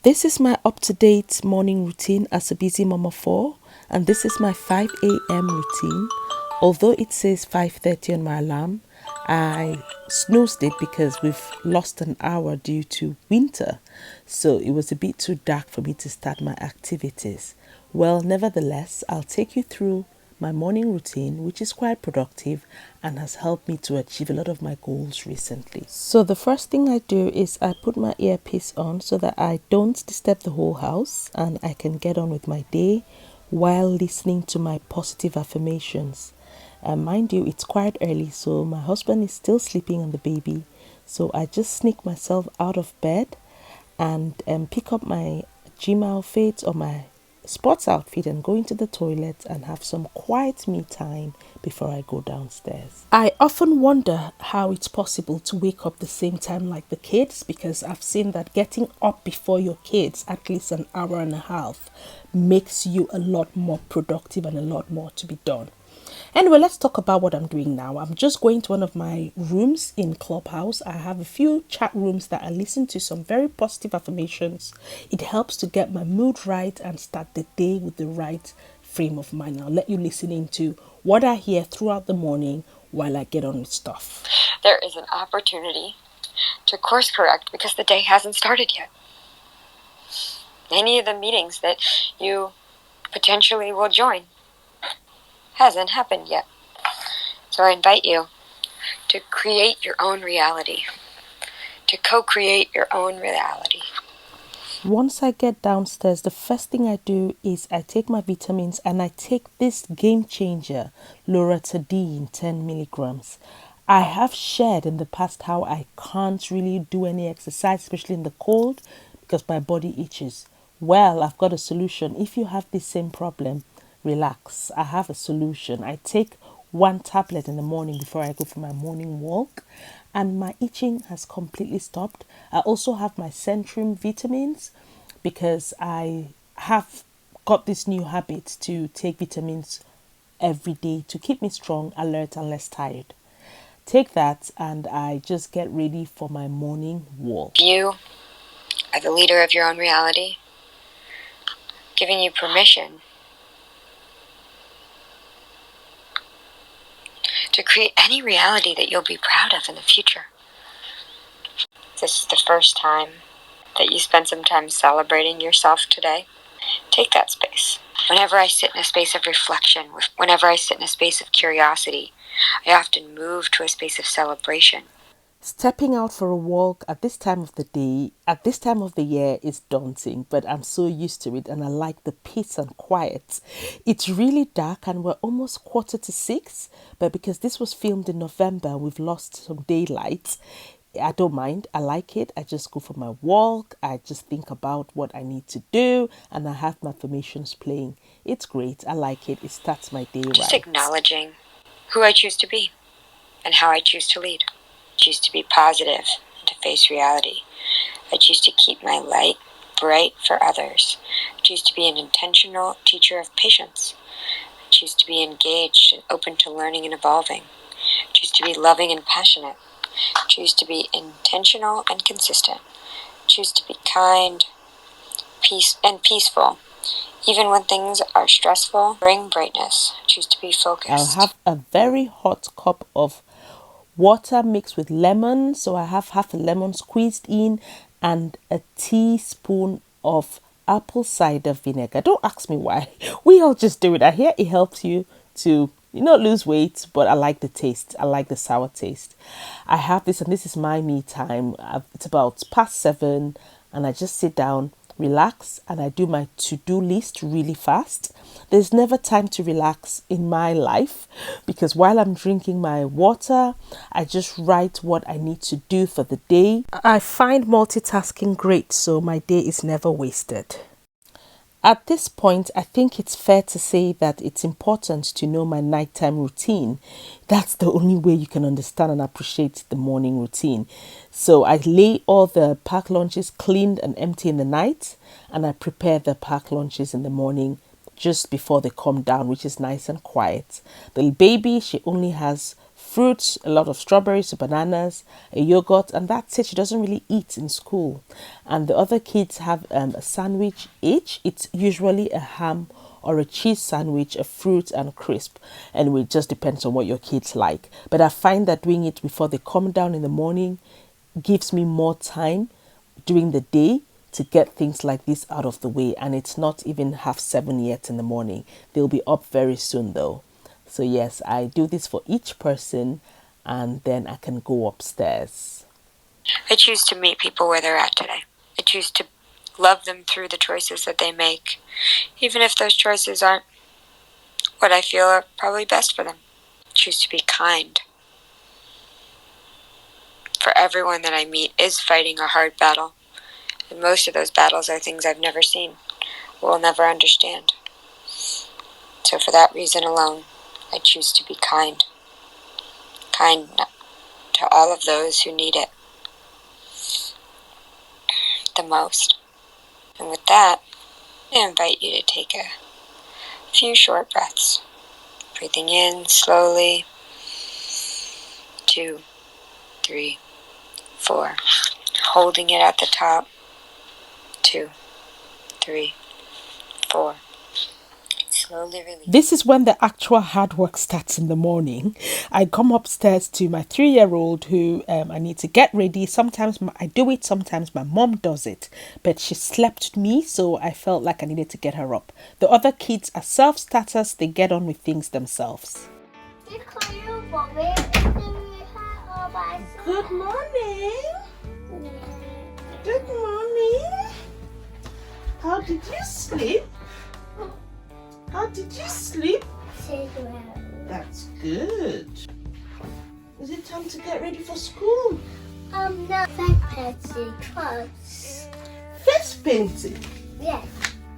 This is my up-to-date morning routine as a busy mama of four, and this is my 5 a.m. routine. Although it says 5:30 on my alarm, I snoozed it because we've lost an hour due to winter, so it was a bit too dark for me to start my activities. Well, nevertheless, I'll take you through my morning routine, which is quite productive and has helped me to achieve a lot of my goals recently. So the first thing I do is I put my earpiece on so that I don't disturb the whole house and I can get on with my day while listening to my positive affirmations. Mind you, it's quite early, so my husband is still sleeping on the baby. So I just sneak myself out of bed and pick up my gym outfit or my sports outfit and go into the toilet and have some quiet me time before I go downstairs. I often wonder how it's possible to wake up the same time like the kids, because I've seen that getting up before your kids at least an hour and a half makes you a lot more productive and a lot more to be done. Anyway, let's talk about what I'm doing now. I'm just going to one of my rooms in Clubhouse. I have a few chat rooms that I listen to some very positive affirmations. It helps to get my mood right and start the day with the right frame of mind. I'll let you listen into what I hear throughout the morning while I get on with stuff. There is an opportunity to course correct because the day hasn't started yet. Any of the meetings that you potentially will join hasn't happened yet. So I invite you to create your own reality, to co-create your own reality. Once I get downstairs, the first thing I do is I take my vitamins and I take this game changer, loratadine 10 milligrams. I have shared in the past how I can't really do any exercise, especially in the cold, because my body itches. Well, I've got a solution. If you have the same problem, relax. I have a solution. I take one tablet in the morning before I go for my morning walk, and my itching has completely stopped. I also have my Centrum vitamins because I have got this new habit to take vitamins every day to keep me strong, alert, and less tired. Take that, and I just get ready for my morning walk. You are the leader of your own reality, giving you permission to create any reality that you'll be proud of in the future. This is the first time that you spend some time celebrating yourself today. Take that space. Whenever I sit in a space of reflection, whenever I sit in a space of curiosity, I often move to a space of celebration. Stepping out for a walk at this time of the day, at this time of the year, is daunting, but I'm so used to it and I like the peace and quiet. It's really dark and we're almost 5:45, but because this was filmed in November, we've lost some daylight. I don't mind. I like it. I just go for my walk. I just think about what I need to do and I have my affirmations playing. It's great. I like it. It starts my day right. Just acknowledging who I choose to be and how I choose to lead. I choose to be positive and to face reality. I choose to keep my light bright for others. I choose to be an intentional teacher of patience. I choose to be engaged and open to learning and evolving. I choose to be loving and passionate. I choose to be intentional and consistent. I choose to be kind, peaceful. Even when things are stressful, bring brightness. I choose to be focused. I'll have a very hot cup of water mixed with lemon. So I have half a lemon squeezed in and a teaspoon of apple cider vinegar. Don't ask me why. We all just do it. I hear it helps you to not lose weight, but I like the taste. I like the sour taste. I have this, and this is my me time. It's about past 7, and I just sit down, relax, and I do my to-do list really fast. There's never time to relax in my life because while I'm drinking my water, I just write what I need to do for the day. I find multitasking great, so my day is never wasted. At this point, I think it's fair to say that it's important to know my nighttime routine. That's the only way you can understand and appreciate the morning routine. So I lay all the packed lunches cleaned and empty in the night, and I prepare the packed lunches in the morning just before they come down, which is nice and quiet. The baby, she only has fruits, a lot of strawberries, bananas, a yogurt, and that's it. She doesn't really eat in school. And the other kids have a sandwich each. It's usually a ham or a cheese sandwich, a fruit and crisp. And it just depends on what your kids like. But I find that doing it before they come down in the morning gives me more time during the day to get things like this out of the way. And it's not even 7:30 yet in the morning. They'll be up very soon though. So yes, I do this for each person and then I can go upstairs. I choose to meet people where they're at today. I choose to love them through the choices that they make, even if those choices aren't what I feel are probably best for them. I choose to be kind. For everyone that I meet is fighting a hard battle, and most of those battles are things I've never seen, will never understand. So for that reason alone, I choose to be kind. Kind to all of those who need it the most. And with that, I invite you to take a few short breaths. Breathing in slowly. 2, 3, 4. Holding it at the top. 2, 3, 4. Slowly release. This is when the actual hard work starts in the morning. I come upstairs to my 3-year-old who I need to get ready. Sometimes I do it, sometimes my mom does it. But she slept me, so I felt like I needed to get her up. The other kids are self-starters. They get on with things themselves. Good morning. Good morning. How did you sleep? How did you sleep? That's good. Is it time to get ready for school? No, face painting first. Face painting? Yes.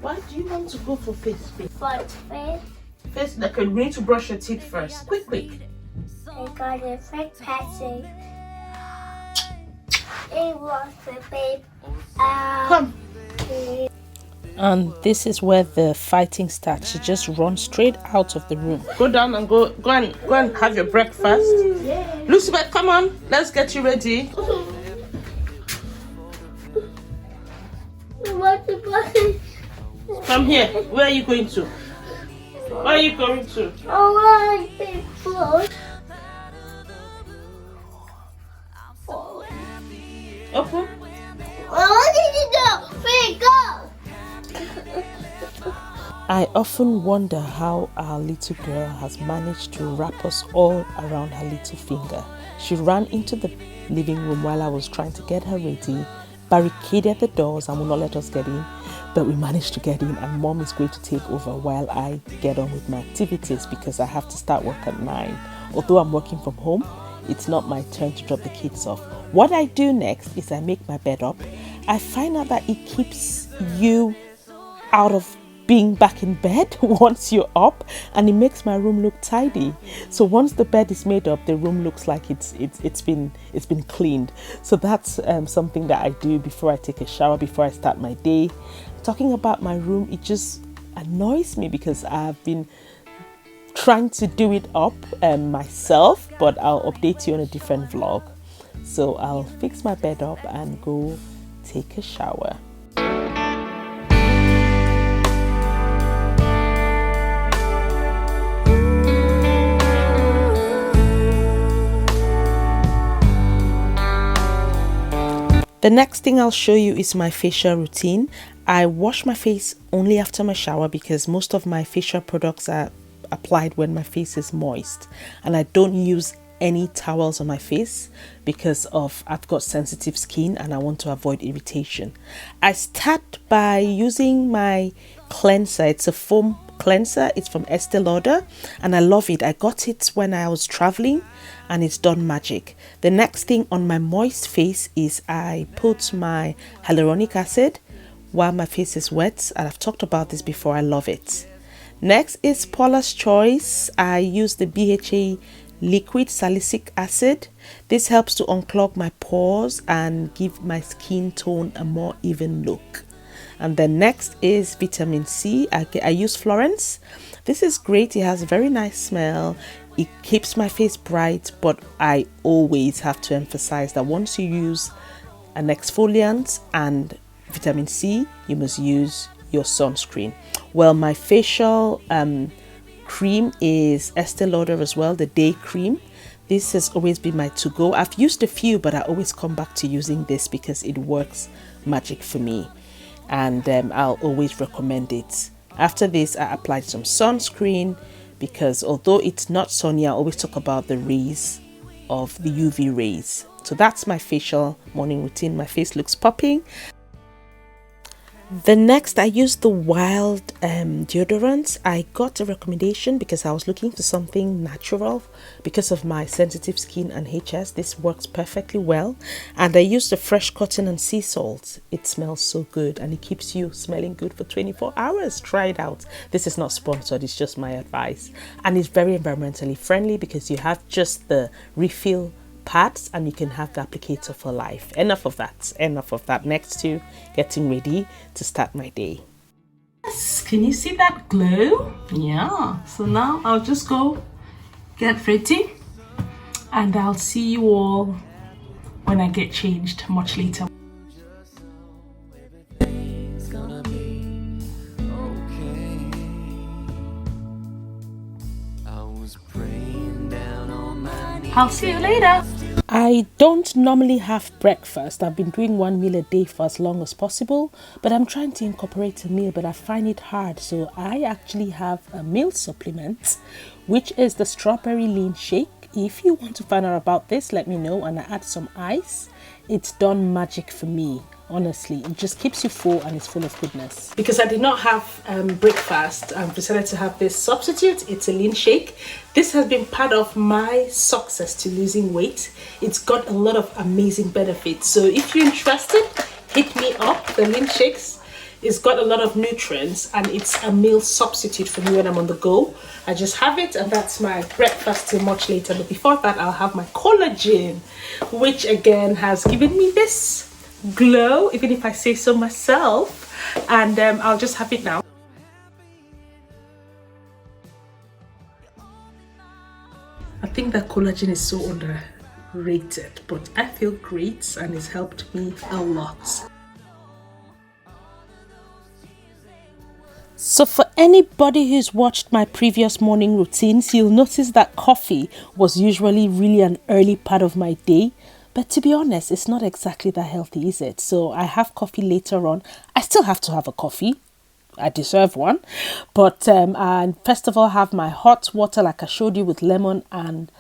Why do you want to go for face painting? For face. Face, okay, we need to brush your teeth first. Quick, quick. I got a face painting. It was the babe. Come. And this is where the fighting starts. She just runs straight out of the room. Go down and go and have your breakfast. Yeah. Lucibeth, come on, let's get you ready. Come here. Where are you going to? Where are you going to? Oh, I food. Open. What did you do? Free, go. I often wonder how our little girl has managed to wrap us all around her little finger. She ran into the living room while I was trying to get her ready, barricaded the doors and would not let us get in, but we managed to get in and Mom is going to take over while I get on with my activities because I have to start work at 9. Although I'm working from home, it's not my turn to drop the kids off. What I do next is I make my bed up. I find out that it keeps you out of being back in bed once you're up, and it makes my room look tidy. So once the bed is made up, the room looks like it's been cleaned. So that's something that I do before I take a shower, before I start my day. Talking about my room, it just annoys me because I've been trying to do it up myself, but I'll update you on a different vlog. So I'll fix my bed up and go take a shower. The next thing I'll show you is my facial routine. I wash my face only after my shower because most of my facial products are applied when my face is moist, and I don't use any towels on my face because I've got sensitive skin and I want to avoid irritation. I start by using my cleanser. It's a foam cleanser. It's from Estee Lauder and I love it. I got it when I was traveling and it's done magic. The next thing on my moist face is I put my hyaluronic acid while my face is wet, and I've talked about this before. I love it. Next is Paula's Choice. I use the BHA liquid salicylic acid. This helps to unclog my pores and give my skin tone a more even look. And then next is vitamin C. I use Florence. This is great. It has a very nice smell. It keeps my face bright, but I always have to emphasize that once you use an exfoliant and vitamin C, you must use your sunscreen. Well, my facial cream is Estee Lauder as well, the day cream. This has always been my to-go. I've used a few, but I always come back to using this because it works magic for me, and I'll always recommend it. After this, I applied some sunscreen because although it's not sunny, I always talk about the rays of the UV rays. So that's my facial morning routine. My face looks popping. The next, I used the Wild deodorant. I got a recommendation because I was looking for something natural because of my sensitive skin and HS. This works perfectly well. And I used the fresh cotton and sea salt. It smells so good and it keeps you smelling good for 24 hours. Try it out. This is not sponsored, it's just my advice. And it's very environmentally friendly because you have just the refill pads and you can have the applicator for life. Enough of that. Next to getting ready to start my day. Yes, can you see that glow? Yeah, so now I'll just go get ready and I'll see you all when I get changed much later. I'll see you later. I don't normally have breakfast. I've been doing one meal a day for as long as possible, but I'm trying to incorporate a meal, but I find it hard. So I actually have a meal supplement, which is the strawberry lean shake. If you want to find out about this, let me know, and I add some ice. It's done magic for me. Honestly, it just keeps you full and it's full of goodness. Because I did not have breakfast, I've decided to have this substitute. It's a lean shake. This has been part of my success to losing weight. It's got a lot of amazing benefits. So if you're interested, hit me up. The lean shakes, it's got a lot of nutrients and it's a meal substitute for me when I'm on the go. I just have it and that's my breakfast till much later. But before that, I'll have my collagen, which again has given me this glow, even if I say so myself, and I'll just have it now. I think that collagen is so underrated, but I feel great and it's helped me a lot. So for anybody who's watched my previous morning routines, you'll notice that coffee was usually really an early part of my day. But to be honest, it's not exactly that healthy, is it? So I have coffee later on. I still have to have a coffee. I deserve one. But and first of all, I have my hot water like I showed you with lemon and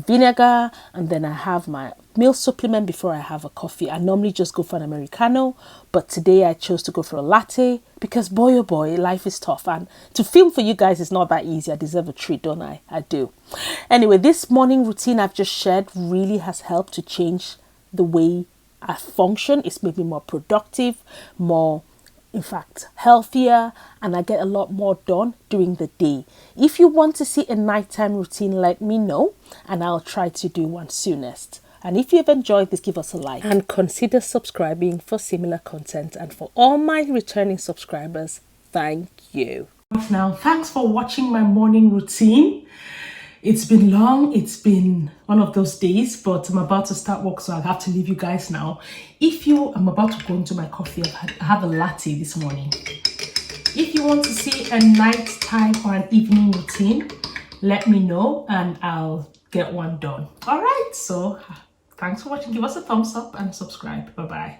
vinegar. And then I have my meal supplement before I have a coffee. I normally just go for an Americano. But today I chose to go for a latte because boy oh boy, life is tough. And to film for you guys is not that easy. I deserve a treat, don't I? I do. Anyway, this morning routine I've just shared really has helped to change the way I function. It's made me more productive, more, in fact, healthier, and I get a lot more done during the day. If you want to see a nighttime routine, let me know and I'll try to do one soonest. And if you've enjoyed this, give us a like and consider subscribing for similar content. And for all my returning subscribers, thank you. Now, thanks for watching my morning routine. It's been long, it's been one of those days, but I'm about to start work, so I'll have to leave you guys now. I'm about to go into my coffee. I have a latte this morning. If you want to see a nighttime or an evening routine, let me know and I'll get one done. All right, so thanks for watching. Give us a thumbs up and subscribe. Bye-bye.